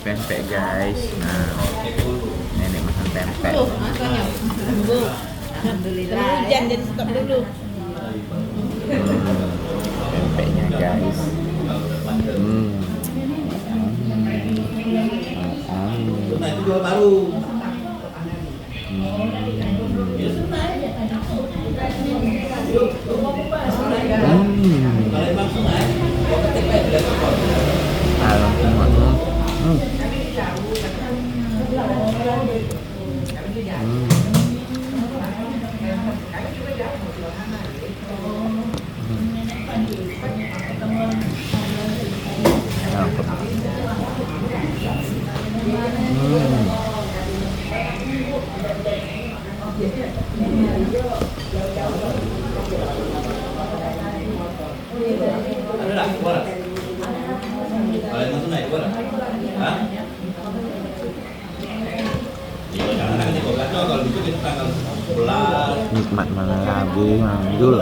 pempek guys. Nah, nenek makan pempek. Tuh, makanya. Bu. Alhamdulillah. Hujan jadi stop dulu. Pempeknya guys. Nah, itu jual baru. Alam semua. Ada lah, keluar. Kalau yang masuk naik keluar. Hah? Iya, jangan nanti kalau gitu kita tanggal 11. Nikmat mana lagi manjul.